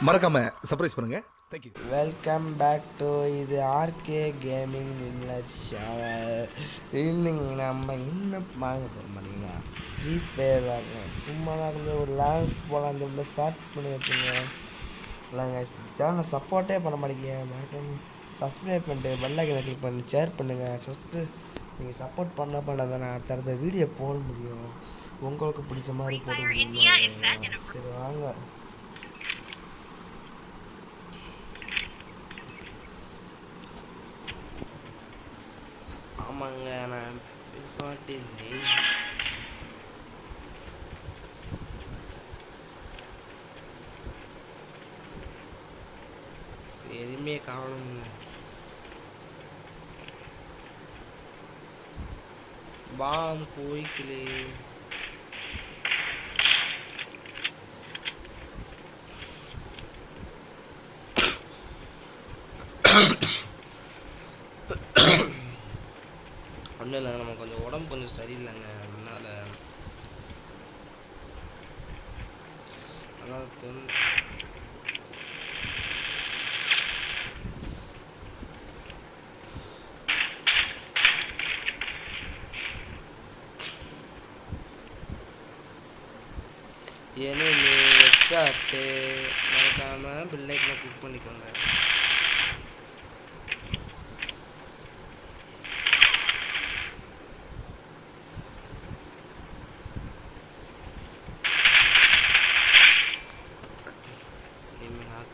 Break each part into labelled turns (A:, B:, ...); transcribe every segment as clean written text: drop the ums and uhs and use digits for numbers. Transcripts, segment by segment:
A: மறக்காம சர்ப்ரைஸ் பண்ணுங்க. Thank you.
B: Welcome back to இது ஆர்கே கேமிங் வின்னர் சேனல். இல்லைங்க நம்ம என்ன பார்க்க போகிறோம் பார்த்தீங்கன்னா ஃப்ரீ ஃபயர் வாங்கலாம். சும்மா தான் ஒரு லைஃப் போகலாம். அந்த உள்ள ஸ்டார்ட் பண்ணி வச்சுங்க. இல்லைங்க சேனலை சப்போர்ட்டே பண்ண மாட்டேங்க. மறக்காம சப்ஸ்கிரைப் பண்ணிட்டு பெல் ஐக்கனை கிளிக் பண்ணி ஷேர் பண்ணுங்கள். நீங்கள் சப்போர்ட் பண்ண தானே அடுத்த வீடியோ போட முடியும். உங்களுக்கு பிடிச்ச மாதிரி போட முடியும். சரி வாங்க. ஆமாங்க நான் எதுவுமே காணுங்க. பாம் போய்க்கலே. ஒன்றும் இல்லைங்க, நம்ம கொஞ்சம் உடம்பு கொஞ்சம் சரியில்லைங்க. அதனால் ஏன்னு வச்சாட்டு மறக்காமல் பெல் ஐக்கனை கிளிக் பண்ணிக்கோங்க.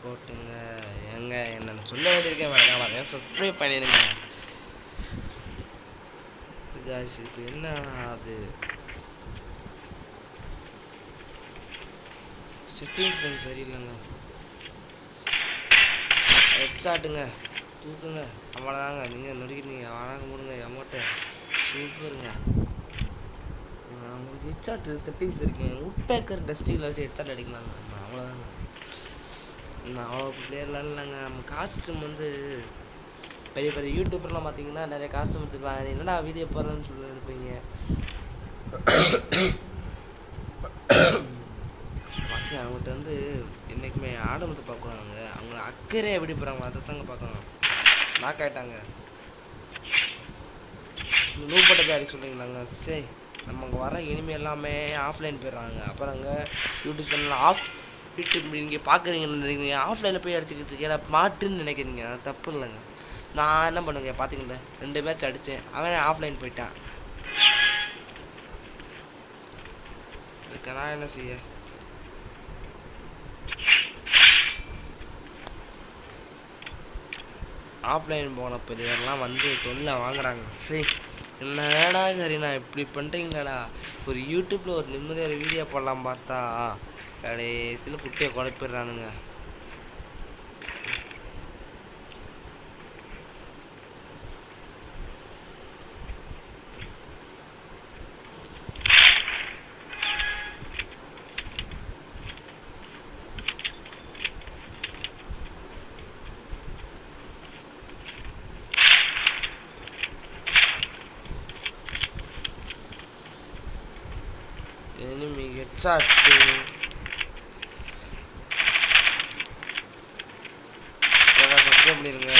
B: போட்டுங்க ஏங்க என்ன சொல்ல வேண்டியிருக்கேன். மறக்காம சப்ஸ்கிரைப் பண்ணிடுங்க. இப்போ என்ன அது செட்டிங்ஸ் கொஞ்சம் சரியில்லைங்க. ஹெட்ஷாட்டுங்க தூக்குங்க. அவ்வளோதாங்க. நீங்கள் நொறுக்கிட்டீங்க. வராங்க போடுங்க அமௌண்ட்டு. சூப்பருங்க. உங்களுக்கு ஹெட்ஷாட்டு செட்டிங்ஸ் இருக்குங்க. உட்பேக்கர் டஸ்டில் வச்சு ஹெட்ஷாட் அடிக்கலாங்க. அவ்வளோதாங்க. நான் அவ்வளோ பிளேயர்லாம் இல்லைங்க. நம்ம காஸ்ட்யூம் வந்து பெரிய பெரிய யூடியூபர்லாம் பார்த்தீங்கன்னா நிறைய காஸ்ட்யூம் எடுத்துருப்பாங்க. என்னடா வீடியோ போடுறேன்னு சொல்லி இருப்பீங்க. ஃபஸ்ட்டு அவங்ககிட்ட வந்து என்றைக்குமே ஆடம்பரத்தை பார்க்கக்கூடாதுங்க. அவங்க அக்கறையாக எப்படி போகிறாங்க அதை தாங்க பார்க்கணும். லாக் ஆகிட்டாங்க. இந்த நூப்பட்டத்தை அடிக்க சொல்கிறீங்களாங்க. சரி நம்ம அங்கே வர இனிமே எல்லாமே ஆஃப்லைன் போயிடுறாங்க. அப்புறம் அங்கே யூடியூப் சேனல் யூடியூப் நீங்கள் பார்க்குறீங்கன்னு ஆஃப்லைனில் போய் அடிச்சுக்கிட்டு இருக்கீங்க. மாட்டுன்னு நினைக்கிறீங்க. அது தப்பு இல்லைங்க. நான் என்ன பண்ணுங்க பார்த்தீங்களா 2 மேட்ச் அடித்தேன். அவன் ஆஃப்லைன் போயிட்டான். அதுக்கு நான் என்ன செய்ய. ஆஃப்லைன் போன பிள்ளையெல்லாம் வந்து தொல்லை வாங்குறாங்க. சரி என்னடா சரி நான் இப்படி பண்ணுறீங்களாடா. ஒரு யூடியூப்பில் ஒரு நிம்மதியான வீடியோ போடலாம் பார்த்தா கடைசியில் குட்டியை குழப்பிடுறானுங்க. enemy headshot சப்ஸ்கிரைப் பண்ணிருங்க.